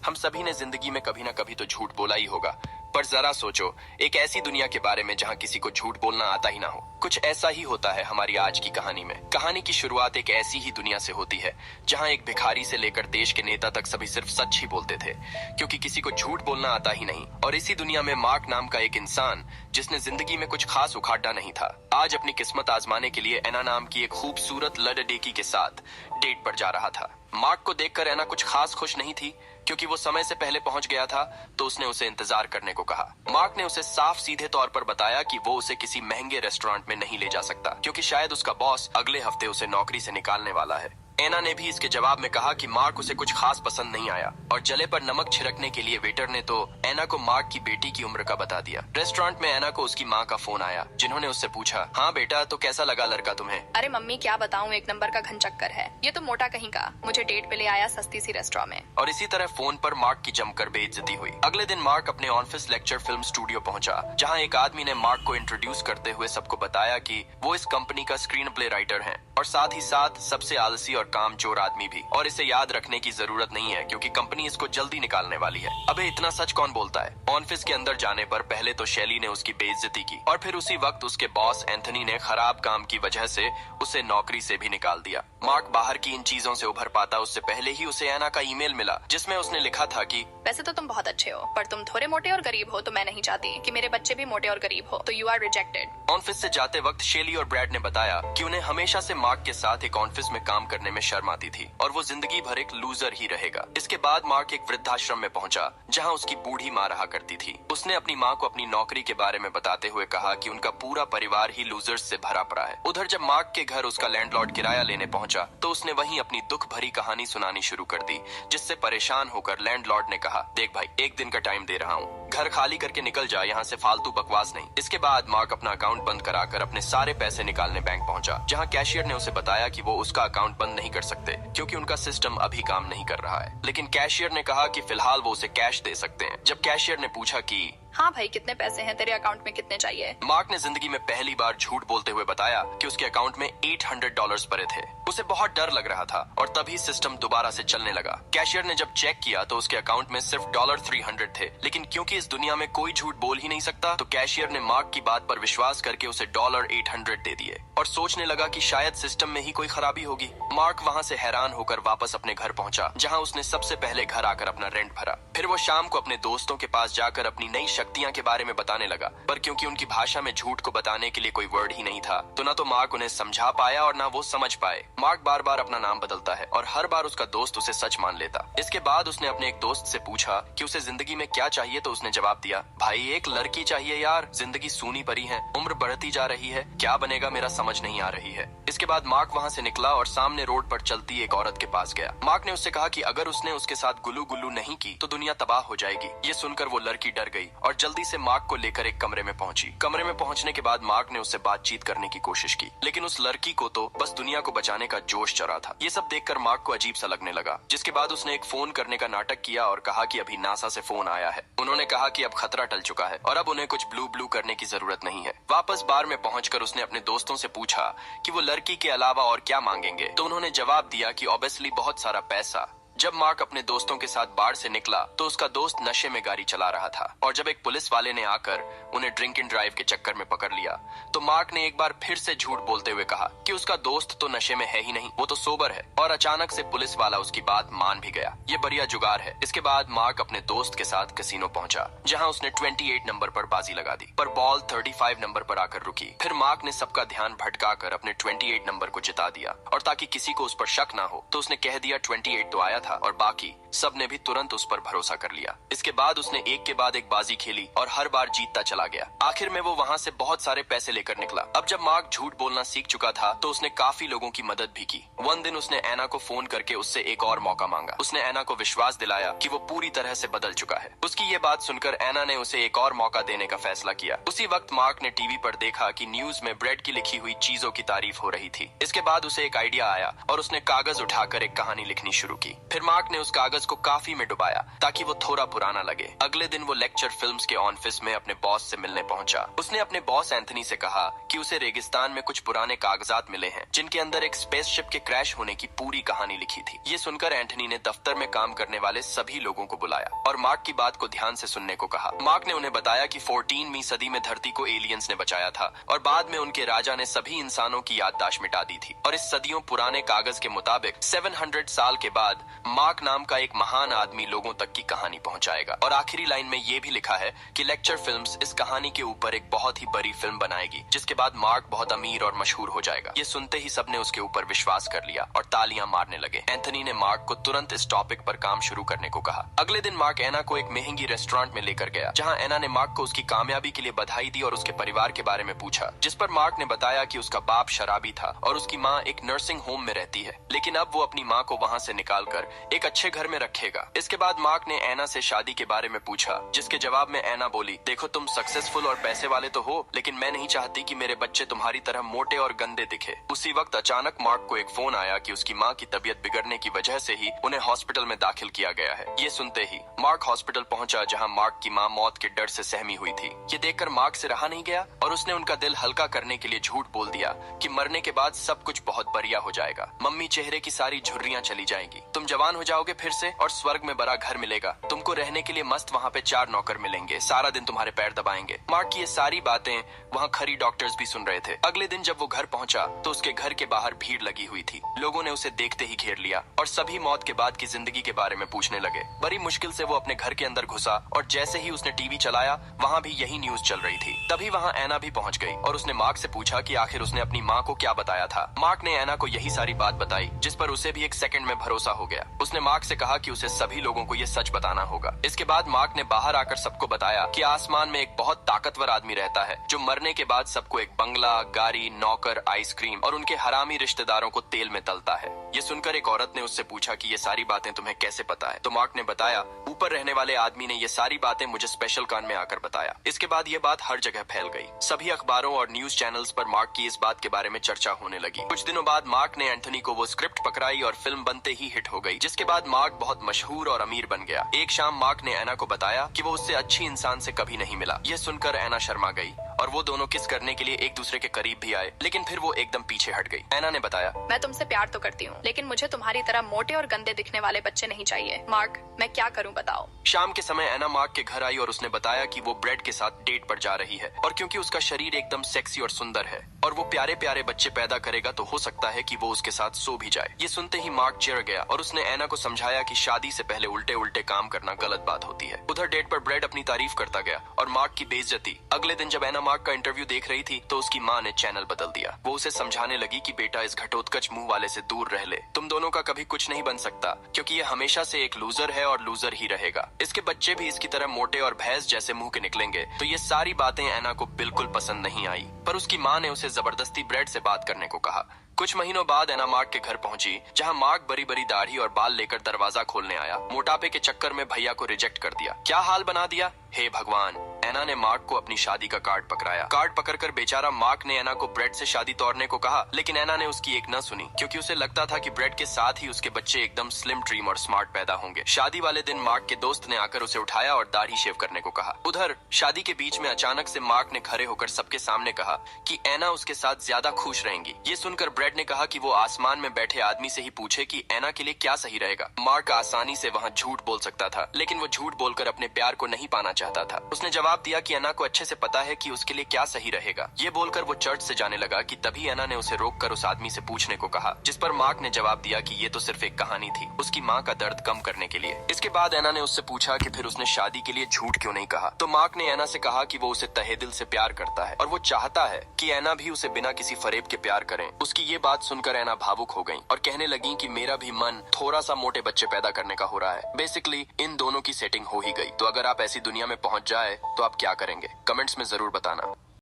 हम सभी ने जिंदगी में कभी ना कभी तो झूठ बोला ही होगा, पर जरा सोचो, एक ऐसी दुनिया के बारे में जहां किसी को झूठ बोलना आता ही ना हो। कुछ ऐसा ही होता है हमारी आज की कहानी में। कहानी की शुरुआत एक ऐसी ही दुनिया से होती है जहां एक भिखारी से लेकर देश के नेता तक सभी सिर्फ सच ही बोलते थे, क्योंकि किसी को झूठ बोलना आता ही नहीं। और इसी दुनिया में मार्क नाम का एक इंसान, जिसने जिंदगी में कुछ खास उखाड़ा नहीं था, आज अपनी किस्मत आजमाने के लिए एना नाम की एक खूबसूरत लड़की के साथ डेट पर जा रहा था। मार्क को देखकर एना कुछ खास खुश नहीं थी, क्योंकि वो समय से पहले पहुंच गया था, तो उसने उसे इंतजार करने को कहा। मार्क ने उसे साफ सीधे तौर पर बताया कि वो उसे किसी महंगे रेस्टोरेंट में नहीं ले जा सकता, क्योंकि शायद उसका बॉस अगले हफ्ते उसे नौकरी से निकालने वाला है। एना ने भी इसके जवाब में कहा कि मार्क उसे कुछ खास पसंद नहीं आया, और जले पर नमक छिड़कने के लिए वेटर ने तो एना को मार्क की बेटी की उम्र का बता दिया। रेस्टोरेंट में एना को उसकी माँ का फोन आया, जिन्होंने उससे पूछा, हाँ बेटा, तो कैसा लगा लड़का तुम्हें? अरे मम्मी, क्या बताऊं, एक नंबर का घन चक्कर है। ये तो मोटा कहीं का मुझे डेट पे ले आया सस्ती सी रेस्टोरेंट में। और इसी तरह फोन पर मार्क की जमकर बेइज्जती हुई। अगले दिन मार्क अपने ऑफिस लेक्चर फिल्म स्टूडियो पहुंचा, जहां एक आदमी ने मार्क को इंट्रोड्यूस करते हुए सबको बताया कि वो इस कंपनी का स्क्रीन प्ले राइटर है, और साथ ही साथ सबसे आलसी और कामचोर आदमी भी। और इसे याद रखने की जरूरत नहीं है, क्योंकि कंपनी इसको जल्दी निकालने वाली है। अबे इतना सच कौन बोलता है? ऑफिस के अंदर जाने पर पहले तो शैली ने उसकी बेइज्जती की, और फिर उसी वक्त उसके बॉस एंथनी ने खराब काम की वजह से उसे नौकरी से भी निकाल दिया। मार्क बाहर की इन चीजों से उभर पाता उससे पहले ही उसे एना का ईमेल मिला, जिसमें उसने लिखा था कि वैसे तो तुम बहुत अच्छे हो, पर तुम थोड़े मोटे और गरीब हो, तो मैं नहीं चाहती कि मेरे बच्चे भी मोटे और गरीब हो, तो यू आर रिजेक्टेड। ऑफिस से जाते वक्त शेली और ब्रैड ने बताया कि उन्हें हमेशा से मार्क के साथ एक ऑफिस में काम करने में शर्म आती थी, और वो जिंदगी भर एक लूजर ही रहेगा। इसके बाद मार्क एक वृद्धाश्रम में पहुंचा, जहां उसकी बूढ़ी माँ रहा करती थी। उसने अपनी माँ को अपनी नौकरी के बारे में बताते हुए कहा कि उनका पूरा परिवार ही लूजर्स से भरा पड़ा है। उधर जब मार्क के घर उसका लैंडलॉर्ड किराया लेने पहुंचा, तो उसने वहीं अपनी दुख भरी कहानी सुनानी शुरू कर दी, जिससे परेशान होकर लैंडलॉर्ड ने कहा, देख भाई, एक दिन का टाइम दे रहा हूँ, घर खाली करके निकल जा, यहाँ से फालतू बकवास नहीं। इसके बाद मार्क अपना अकाउंट बंद कराकर अपने सारे पैसे निकालने बैंक पहुंचा, जहाँ कैशियर ने उसे बताया कि वो उसका अकाउंट बंद नहीं कर सकते, क्योंकि उनका सिस्टम अभी काम नहीं कर रहा है। लेकिन कैशियर ने कहा कि फिलहाल वो उसे कैश दे सकते हैं। जब कैशियर ने पूछा कि हाँ भाई, कितने पैसे हैं तेरे अकाउंट में, कितने चाहिए? मार्क ने जिंदगी में पहली बार झूठ बोलते हुए बताया कि उसके अकाउंट में $800 पड़े थे। उसे बहुत डर लग रहा था, और तभी सिस्टम दोबारा से चलने लगा। कैशियर ने जब चेक किया तो उसके अकाउंट में सिर्फ $300 थे, लेकिन क्योंकि इस दुनिया में कोई झूठ बोल ही नहीं सकता, तो कैशियर ने मार्क की बात पर विश्वास करके उसे $800 दे दिए, और सोचने लगा कि शायद सिस्टम में ही कोई खराबी होगी। मार्क वहाँ से हैरान होकर वापस अपने घर पहुंचा, जहाँ उसने सबसे पहले घर आकर अपना रेंट भरा। फिर वो शाम को अपने दोस्तों के पास जाकर अपनी नई शक्तियां के बारे में बताने लगा, पर क्योंकि उनकी भाषा में झूठ को बताने के लिए कोई वर्ड ही नहीं था, तो ना तो मार्क उन्हें समझा पाया और ना वो समझ पाए। मार्क बार बार अपना नाम बदलता है, और हर बार उसका दोस्त उसे सच मान लेता। इसके बाद उसने अपने एक दोस्त से पूछा कि उसे जिंदगी में क्या चाहिए, तो उसने जवाब दिया, भाई एक लड़की चाहिए यार, जिंदगी सूनी पड़ी है, उम्र बढ़ती जा रही है, क्या बनेगा मेरा समझ नहीं आ रही है। इसके बाद मार्क वहाँ से निकला और सामने रोड पर चलती एक औरत के पास गया। मार्क ने उससे कहा कि अगर उसने उसके साथ गुल्लू गुल्लू नहीं की तो दुनिया तबाह हो जाएगी। ये सुनकर वो लड़की डर गई और जल्दी से मार्क को लेकर एक कमरे में पहुंची। कमरे में पहुंचने के बाद मार्क ने उससे बातचीत करने की कोशिश की, लेकिन उस लड़की को तो बस दुनिया को बचाने का जोश चढ़ा था। ये सब देखकर मार्क को अजीब सा लगने लगा, जिसके बाद उसने एक फोन करने का नाटक किया और कहा कि अभी नासा से फोन आया है। उन्होंने कहा कि अब खतरा टल चुका है और अब उन्हें कुछ ब्लू ब्लू करने की जरूरत नहीं है। वापस बार में पहुंचकर उसने अपने दोस्तों से पूछा कि वो लड़की के अलावा और क्या मांगेंगे, तो उन्होंने जवाब दिया कि ऑब्वियसली बहुत सारा पैसा। जब मार्क अपने दोस्तों के साथ बार से निकला तो उसका दोस्त नशे में गाड़ी चला रहा था, और जब एक पुलिस वाले ने आकर उन्हें ड्रिंक एंड ड्राइव के चक्कर में पकड़ लिया, तो मार्क ने एक बार फिर से झूठ बोलते हुए कहा कि उसका दोस्त तो नशे में है ही नहीं, वो तो सोबर है। और अचानक से पुलिस वाला उसकी बात मान भी गया। ये बढ़िया जुगाड़ है। इसके बाद मार्क अपने दोस्त के साथ कैसीनो पहुंचा, जहां उसने 28 नंबर पर बाजी लगा दी, पर बॉल 35 नंबर पर आकर रुकी। फिर मार्क ने सबका ध्यान भटकाकर अपने 28 नंबर को जिता दिया, और ताकि किसी को उस पर शक ना हो तो उसने कह दिया 28 तो आया था, और बाकी सबने भी तुरंत उस पर भरोसा कर लिया। इसके बाद उसने एक के बाद एक बाजी खेली और हर बार जीतता चला गया। आखिर में वो वहाँ से बहुत सारे पैसे लेकर निकला। अब जब मार्क झूठ बोलना सीख चुका था तो उसने काफी लोगों की मदद भी की। वन दिन उसने एना को फोन करके उससे एक और मौका मांगा। उसने एना को विश्वास दिलाया कि वो पूरी तरह से बदल चुका है। उसकी ये बात सुनकर एना ने उसे एक और मौका देने का फैसला किया। उसी वक्त मार्क ने टीवी पर देखा कि न्यूज में ब्रेड की लिखी हुई चीजों की तारीफ हो रही थी। इसके बाद उसे एक आइडिया आया और उसने कागज उठाकर एक कहानी लिखनी शुरू की। फिर मार्क ने उस कागज को काफी में डुबाया ताकि वो थोड़ा पुराना लगे। अगले दिन वो लेक्चर फिल्म्स के ऑफिस में अपने बॉस से मिलने पहुंचा। उसने अपने बॉस एंथनी से कहा कि उसे रेगिस्तान में कुछ पुराने कागजात मिले हैं जिनके अंदर एक स्पेसशिप के क्रैश होने की पूरी कहानी लिखी थी। ये सुनकर एंथनी ने दफ्तर में काम करने वाले सभी लोगों को बुलाया और मार्क की बात को ध्यान से सुनने को कहा। मार्क ने उन्हें बताया कि 14वीं सदी में धरती को एलियंस ने बचाया था और बाद में उनके राजा ने सभी इंसानों की याददाश्त मिटा दी थी। और इस सदियों पुराने कागज के मुताबिक 700 साल के बाद मार्क नाम का एक महान आदमी लोगों तक की कहानी पहुंचाएगा। और आखिरी लाइन में ये भी लिखा है कि लेक्चर फिल्म्स इस कहानी के ऊपर एक बहुत ही बड़ी फिल्म बनाएगी जिसके बाद मार्क बहुत अमीर और मशहूर हो जाएगा। ये सुनते ही सबने उसके ऊपर विश्वास कर लिया और तालियां मारने लगे। एंथनी ने मार्क को तुरंत इस टॉपिक पर काम शुरू करने को कहा। अगले दिन मार्क एना को एक महंगी रेस्टोरेंट में लेकर गया जहां एना ने मार्क को उसकी कामयाबी के लिए बधाई दी और उसके परिवार के बारे में पूछा, जिस पर मार्क ने बताया कि उसका बाप शराबी था और उसकी माँ एक नर्सिंग होम में रहती है, लेकिन अब वो अपनी माँ को वहाँ से निकालकर एक अच्छे घर में रखेगा। इसके बाद मार्क ने एना से शादी के बारे में पूछा, जिसके जवाब में एना बोली, देखो तुम सक्सेसफुल और पैसे वाले तो हो, लेकिन मैं नहीं चाहती कि मेरे बच्चे तुम्हारी तरह मोटे और गंदे दिखे। उसी वक्त अचानक मार्क को एक फोन आया कि उसकी माँ की तबीयत बिगड़ने की वजह से ही उन्हें हॉस्पिटल में दाखिल किया गया है। ये सुनते ही मार्क हॉस्पिटल पहुंचा जहां मार्क की माँ मौत के डर से सहमी हुई थी। ये देखकर मार्क से रहा नहीं गया और उसने उनका दिल हल्का करने के लिए झूठ बोल दिया कि मरने के बाद सब कुछ बहुत बढ़िया हो जाएगा। मम्मी चेहरे की सारी झुर्रियां चली जाएंगी, तुम जवान हो जाओगे फिर से और स्वर्ग में बड़ा घर मिलेगा, तुमको रहने के लिए मस्त वहाँ पे 4 नौकर मिलेंगे, सारा दिन तुम्हारे पैर दबाएंगे। मार्क की ये सारी बातें वहाँ खरी डॉक्टर्स भी सुन रहे थे। अगले दिन जब वो घर पहुंचा तो उसके घर के बाहर भीड़ लगी हुई थी। लोगों ने उसे देखते ही घेर लिया और सभी मौत के बाद की जिंदगी के बारे में पूछने लगे। बड़ी मुश्किल से वो अपने घर के अंदर घुसा और जैसे ही उसने टीवी चलाया वहाँ भी यही न्यूज चल रही थी। तभी वहाँ एना भी पहुँच गई और उसने मार्क से पूछा कि आखिर उसने अपनी माँ को क्या बताया था। मार्क ने एना को यही सारी बात बताई जिस पर उसे भी एक सेकंड में भरोसा हो गया। उसने मार्क से कहा कि उसे सभी लोगों को ये सच बताना होगा। इसके बाद मार्क ने बाहर आकर सबको बताया कि आसमान में एक बहुत ताकतवर आदमी रहता है जो मरने के बाद सबको एक बंगला, गाड़ी, नौकर, आइसक्रीम और उनके हरामी रिश्तेदारों को तेल में तलता है। ये सुनकर एक औरत ने उससे पूछा कि ये सारी बातें तुम्हें कैसे पता है। तो मार्क ने बताया, ऊपर रहने वाले आदमी ने ये सारी बातें मुझे स्पेशल कान में आकर बताया। इसके बाद ये बात हर जगह फैल गई। सभी अखबारों और न्यूज चैनल्स पर मार्क की इस बात के बारे में चर्चा होने लगी। कुछ दिनों बाद मार्क ने एंथनी को वो स्क्रिप्ट पकड़ाई और फिल्म बनते ही हिट हो गई, जिसके बाद मार्क बहुत मशहूर और अमीर बन गया। एक शाम मार्क ने एना को बताया कि वो उससे अच्छी इंसान से कभी नहीं मिला। ये सुनकर एना शर्मा गई और वो दोनों किस करने के लिए एक दूसरे के करीब भी आए, लेकिन फिर वो एकदम पीछे हट गई। एना ने बताया, मैं तुमसे प्यार तो करती हूँ, लेकिन मुझे तुम्हारी तरह मोटे और गंदे दिखने वाले बच्चे नहीं चाहिए। मार्क, मैं क्या करूँ बताओ। शाम के समय एना मार्क के घर आई और उसने बताया कि वो ब्रेड के साथ डेट पर जा रही है और क्योंकि उसका शरीर एकदम सेक्सी और सुंदर है और वो प्यारे प्यारे बच्चे पैदा करेगा तो हो सकता है कि वो उसके साथ सो भी जाए। ये सुनते ही मार्क चिढ़ गया और उसने एना को समझाया कि शादी से पहले उल्टे उल्टे काम करना गलत बात होती है। उधर डेट पर ब्रेड अपनी तारीफ करता गया और मार्क की बेइज्जती। अगले दिन जब एना मार्क का इंटरव्यू देख रही थी तो उसकी माँ ने चैनल बदल दिया। वो उसे समझाने लगी कि बेटा इस घटोत्कच मुंह वाले से दूर रह ले, तुम दोनों का कभी कुछ नहीं बन सकता क्योंकि ये हमेशा से एक लूजर है और लूजर ही रहेगा। इसके बच्चे भी इसकी तरह मोटे और भैंस जैसे मुंह के निकलेंगे। तो ये सारी बातें एना को बिल्कुल पसंद नहीं आई, पर उसकी माँ ने उसे जबरदस्ती ब्रेड से बात करने को कहा। कुछ महीनों बाद एना मार्क के घर पहुंची जहां मार्क बड़ी बड़ी दाढ़ी और बाल लेकर दरवाजा खोलने आया। मोटापे के चक्कर में भैया को रिजेक्ट कर दिया। क्या हाल बना दिया, हे भगवान। एना ने मार्क को अपनी शादी का कार्ड पकड़ाया। कार्ड पकड़कर बेचारा मार्क ने एना को ब्रेड से शादी तोड़ने को कहा, लेकिन एना ने उसकी एक न सुनी क्योंकि उसे लगता था कि ब्रेड के साथ ही उसके बच्चे एकदम स्लिम, ट्रिम और स्मार्ट पैदा होंगे। शादी वाले दिन मार्क के दोस्त ने आकर उसे उठाया और दाढ़ी शेव करने को कहा। उधर शादी के बीच में अचानक से मार्क ने खड़े होकर सबके सामने कहा कि एना उसके साथ ज्यादा खुश रहेंगी। ये सुनकर ब्रेड ने कहा कि वो आसमान में बैठे आदमी से ही पूछे कि एना के लिए क्या सही रहेगा। मार्क आसानी से वहाँ झूठ बोल सकता था, लेकिन वो झूठ बोलकर अपने प्यार को नहीं पाना चाहता था। उसने जवाब दिया कि एना को अच्छे से पता है कि उसके लिए क्या सही रहेगा। ये बोलकर वो चर्च से जाने लगा कि तभी एना ने उसे रोककर उस आदमी से पूछने को कहा, जिस पर मार्क ने जवाब दिया कि ये तो सिर्फ एक कहानी थी, उसकी माँ का दर्द कम करने के लिए। इसके बाद एना ने उससे पूछा कि फिर उसने शादी के लिए झूठ क्यों नहीं कहा। तो मार्क ने एना से कहा कि वो उसे तहे दिल से प्यार करता है और वो चाहता है कि एना भी उसे बिना किसी फरेब के प्यार करें। उसकी ये बात सुनकर एना भावुक हो गई और कहने लगी कि मेरा भी मन थोड़ा सा मोटे बच्चे पैदा करने का हो रहा है। बेसिकली इन दोनों की सेटिंग हो ही गई। तो अगर आप ऐसी दुनिया में पहुंच जाए तो आप क्या करेंगे, कमेंट्स में जरूर बताना।